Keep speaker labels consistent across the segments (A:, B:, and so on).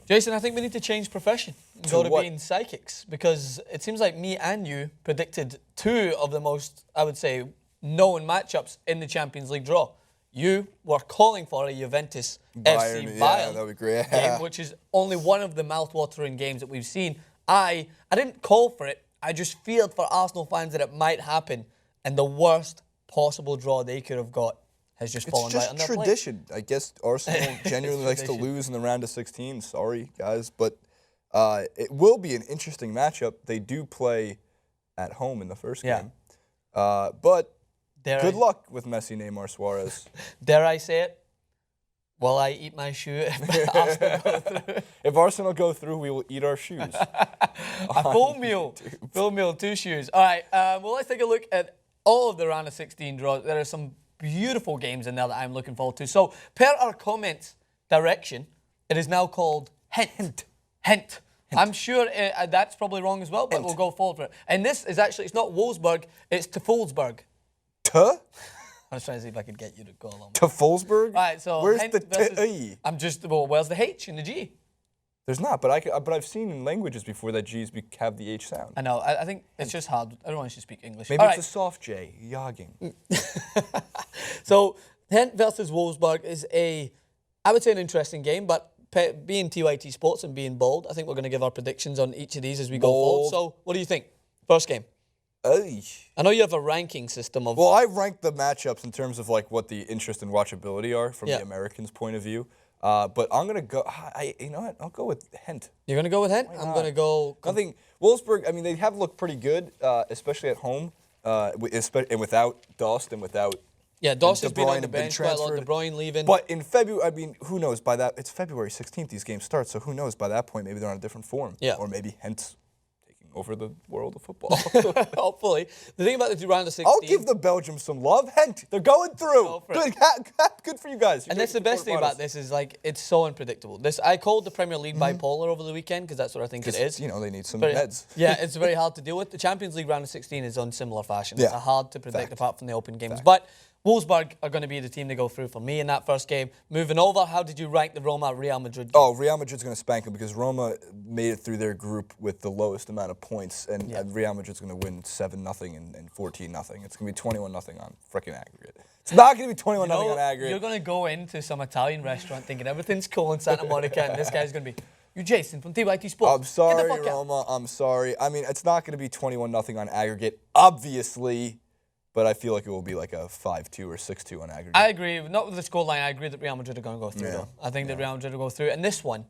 A: Jason, I think we need to change profession and go to
B: what?
A: being psychics, because it seems like me and you predicted two of the most, I would say, known matchups in the Champions League draw. You were calling for a Juventus FC Bayern
B: that'd be great.
A: game, which is only one of the mouth-watering games that we've seen. I didn't call for it. I just feared for Arsenal fans that it might happen, and the worst possible draw they could have got has just fallen right on their plate.
B: It's just tradition. I guess Arsenal genuinely likes to lose in the round of 16. Sorry, guys, but it will be an interesting matchup. They do play at home in the first game, but good luck with Messi, Neymar, Suarez.
A: Dare I say it? Will I eat my shoe if Arsenal go through?
B: If Arsenal go through, we will eat our shoes.
A: A full meal, 2 shoes. All right, well, let's take a look at all of the round of 16 draws. There are some beautiful games in there that I'm looking forward to. So, per our comments direction, it is now called Hint. I'm sure that's probably wrong as well, but we'll go forward for it. And this is actually, it's not Wolfsburg, it's Wolfsburg. I was trying to see if I could get you to go along.
B: To Wolfsburg?
A: All right, so
B: where's the T?
A: Where's the H and the G?
B: There's not, but I've seen in languages before that G's have the H sound.
A: I know. I think it's just hard. Everyone should speak English.
B: Maybe it's a soft J, jogging.
A: So, Gent versus Wolfsburg is I would say an interesting game, but being TYT Sports and being bold, I think we're going to give our predictions on each of these as we go forward. So, what do you think? First game. I know you have a ranking system of...
B: Well, I rank the matchups in terms of like what the interest and watchability are from the Americans' point of view. But I'm going to go... you know what? I'll go with Gent.
A: You're going to go with Gent? I'm going to go...
B: Wolfsburg, I mean, they have looked pretty good, especially at home, and without Dost and without...
A: Yeah, Dost has been on the bench, quite a lot. De Bruyne leaving.
B: But in February, I mean, who knows? By that, it's February 16th these games start, so who knows? By that point, maybe they're on a different form.
A: Yeah.
B: Or maybe Gent's over the world of football.
A: Hopefully. The thing about the round of 16...
B: I'll give the Belgium some love. Gent, they're going through. Good for you guys.
A: And that's the best thing about this is, like, it's so unpredictable. I called the Premier League bipolar over the weekend because that's what I think it is.
B: You know, they need some meds.
A: Yeah, it's very hard to deal with. The Champions League round of 16 is on similar fashion. It's hard to predict apart from the open games. But Wolfsburg are going to be the team to go through for me in that first game. Moving over, how did you rank the Roma Real Madrid game?
B: Oh, Real Madrid's going to spank them because Roma made it through their group with the lowest amount of points, and Real Madrid's going to win 7-0 and 14-0. It's going to be 21-0 on freaking aggregate. It's not going to be 21-0 on aggregate.
A: You're going to go into some Italian restaurant thinking everything's cool in Santa Monica, and this guy's going to be, you Jason from TYT Sports.
B: I'm sorry, Roma. I'm sorry. I mean, it's not going to be 21-0 on aggregate, obviously. But I feel like it will be like a 5-2 or 6-2 on aggregate.
A: I agree. Not with the scoreline. I agree that Real Madrid are going to go through, though. I think that Real Madrid will go through. And this one,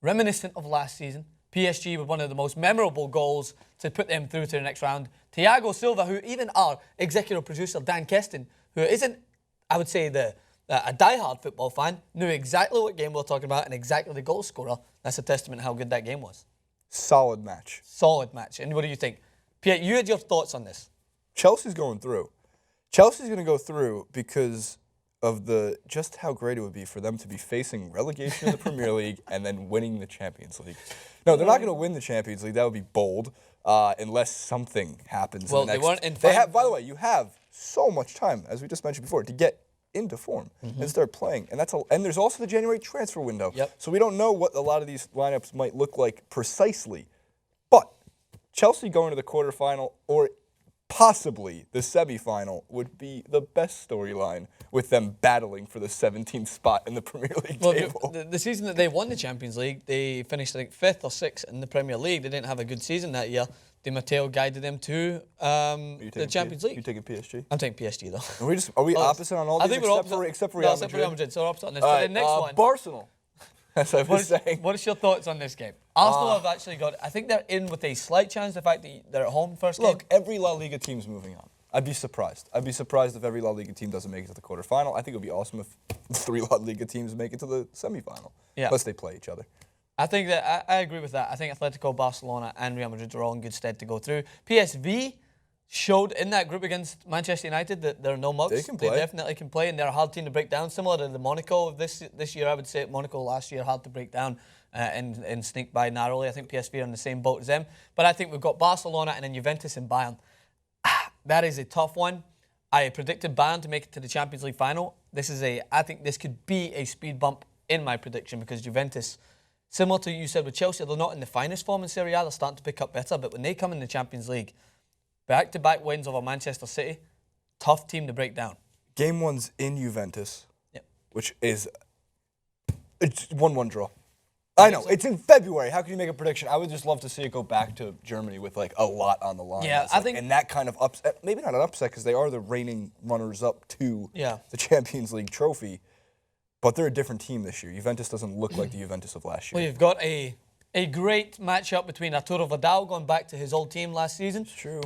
A: reminiscent of last season, PSG with one of the most memorable goals to put them through to the next round. Thiago Silva, who even our executive producer, Dan Keston, who isn't, I would say, a diehard football fan, knew exactly what game we were talking about and exactly the goal scorer. That's a testament to how good that game was.
B: Solid match.
A: Solid match. And what do you think? Pierre, you had your thoughts on this.
B: Chelsea's going through. Chelsea's going to go through because of just how great it would be for them to be facing relegation in the Premier League and then winning the Champions League. No, they're not going to win the Champions League. That would be bold unless something happens.
A: Well,
B: in the next,
A: they weren't in
B: by the way, you have so much time, as we just mentioned before, to get into form and start playing. And there's also the January transfer window. So we don't know what a lot of these lineups might look like precisely. But Chelsea going to the quarterfinal or possibly the semifinal would be the best storyline, with them battling for the 17th spot in the Premier League table.
A: The season that they won the Champions League, they finished, I think, 5th or 6th in the Premier League. They didn't have a good season that year. Di Matteo guided them to the Champions League.
B: You taking PSG?
A: I'm taking PSG, though.
B: Are we opposite on all these except for Real Madrid?
A: Except for Real Madrid, so we're opposite on this. But the next one...
B: Barcelona. As I was saying.
A: What is your thoughts on this game? Arsenal have actually got... I think they're in with a slight chance, the fact that they're at home first game.
B: Look, every La Liga team's moving on. I'd be surprised. I'd be surprised if every La Liga team doesn't make it to the quarterfinal. I think it would be awesome if 3 La Liga teams make it to the semifinal. Unless they play each other.
A: I think that... I agree with that. I think Atletico, Barcelona and Real Madrid are all in good stead to go through. PSV showed in that group against Manchester United that there are no mugs.
B: They can play.
A: They definitely can play, and they're a hard team to break down. Similar to the Monaco of this year, I would say. Monaco last year hard to break down and sneak by narrowly. I think PSV are in the same boat as them. But I think we've got Barcelona and then Juventus and Bayern. That is a tough one. I predicted Bayern to make it to the Champions League final. I think this could be a speed bump in my prediction because Juventus similar to what you said with Chelsea, they're not in the finest form in Serie A. They're starting to pick up better, but when they come in the Champions League, back-to-back wins over Manchester City, tough team to break down.
B: Game 1's in Juventus,
A: Yep.
B: which is it's 1-1 draw. I know, it's in February. How can you make a prediction? I would just love to see it go back to Germany with like a lot on the line.
A: Yeah, I think...
B: And that kind of upset, maybe not an upset because they are the reigning runners-up to the Champions League trophy, but they're a different team this year. Juventus doesn't look like the Juventus of last year.
A: Well, you've got a great matchup between Arturo Vidal going back to his old team last season.
B: It's true.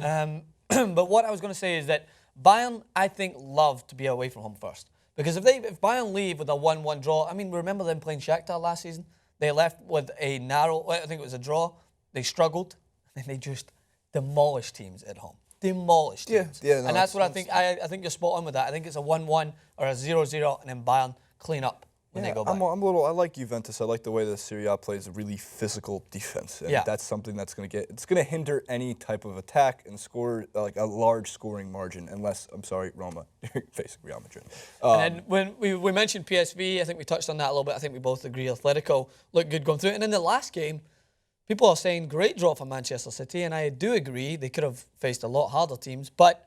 A: But what I was going to say is that Bayern, I think, love to be away from home first. Because if Bayern leave with a 1-1 draw, I mean, remember them playing Shakhtar last season? They left with a narrow, I think it was a draw. They struggled, and they just demolished teams at home. Demolished teams.
B: Yeah, no,
A: and that's what I think. I think you're spot on with that. I think it's a 1-1 or a 0-0, and then Bayern clean up when they go back.
B: I like Juventus. I like the way the Serie A plays a really physical defense. And that's something that's going to hinder any type of attack and score like a large scoring margin, unless, I'm sorry, Roma, facing Real Madrid.
A: And then when we mentioned PSV, I think we touched on that a little bit. I think we both agree Atletico looked good going through it. And in the last game, people are saying great draw for Manchester City, and I do agree. They could have faced a lot harder teams, but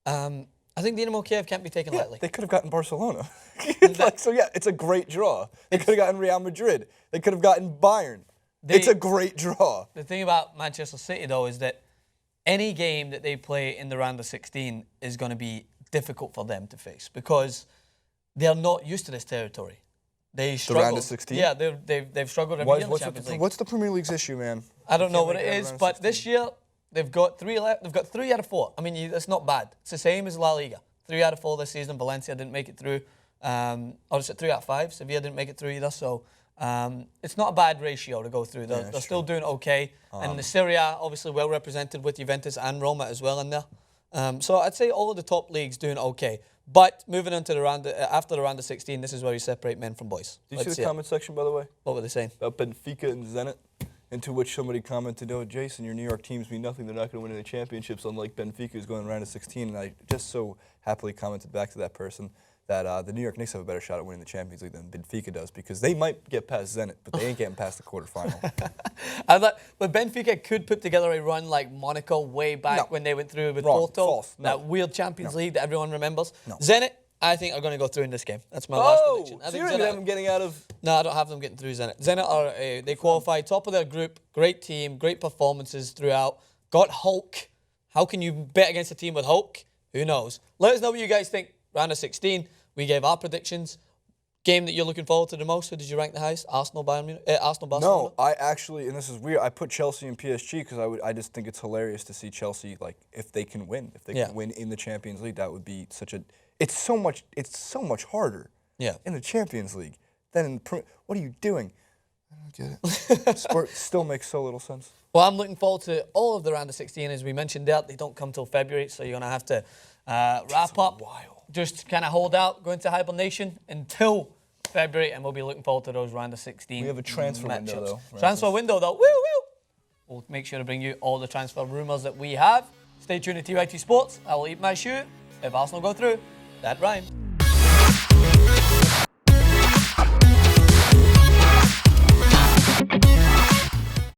A: I think Dynamo Kiev can't be taken lightly.
B: They could have gotten Barcelona. It's a great draw. They could have gotten Real Madrid. They could have gotten Bayern. It's a great draw.
A: The thing about Manchester City, though, is that any game that they play in the round of 16 is going to be difficult for them to face because they're not used to this territory. They struggle.
B: The round of 16?
A: Yeah, they've struggled every year in the Champions League.
B: What's the Premier League's issue, man?
A: I don't know what it is, but this year they've got 3 out of 4. I mean, that's not bad. It's the same as La Liga. 3 out of 4 this season. Valencia didn't make it through. Or is it 3 out of 5? Sevilla didn't make it through either. So it's not a bad ratio to go through. They're still doing okay. And the Serie A, obviously well represented with Juventus and Roma as well in there. So I'd say all of the top leagues doing okay. But moving on to the round, after the round of 16, this is where you separate men from boys.
B: Did you see the comment section, by the way?
A: What were they saying?
B: About Benfica and Zenit. Into which somebody commented, "Oh, Jason, your New York teams mean nothing. They're not going to win any championships, unlike Benfica, who's going round of 16." And I just so happily commented back to that person that the New York Knicks have a better shot at winning the Champions League than Benfica does because they might get past Zenit, but they ain't getting past the quarterfinal.
A: But Benfica could put together a run like Monaco way back when they went through with Porto.
B: False.
A: That weird Champions League that everyone remembers.
B: No.
A: Zenit, I think, are going to go through in this game. That's my last prediction.
B: So you don't even have them getting out of...
A: No, I don't have them getting through Zenit. Zenit are, they qualified top of their group, great team, great performances throughout. Got Hulk. How can you bet against a team with Hulk? Who knows? Let us know what you guys think. Round of 16, we gave our predictions. Game that you're looking forward to the most, who did you rank the highest? Arsenal, Barcelona?
B: No, I actually, and this is weird, I put Chelsea and PSG because I just think it's hilarious to see Chelsea, like, if they can win. If they can win in the Champions League, that would be such a... It's so much harder in the Champions League than in the... What are you doing? I don't get it. Sport still makes so little sense.
A: Well, I'm looking forward to all of the round of 16. As we mentioned there, they don't come till February, so you're going to have to wrap up. Just kind of hold out, go into hibernation until February, and we'll be looking forward to those round of 16
B: We have a transfer window, though. Right?
A: Transfer window, though. Woo, woo! We'll make sure to bring you all the transfer rumours that we have. Stay tuned to TYT Sports. I will eat my shoe if Arsenal go through. That rhymed.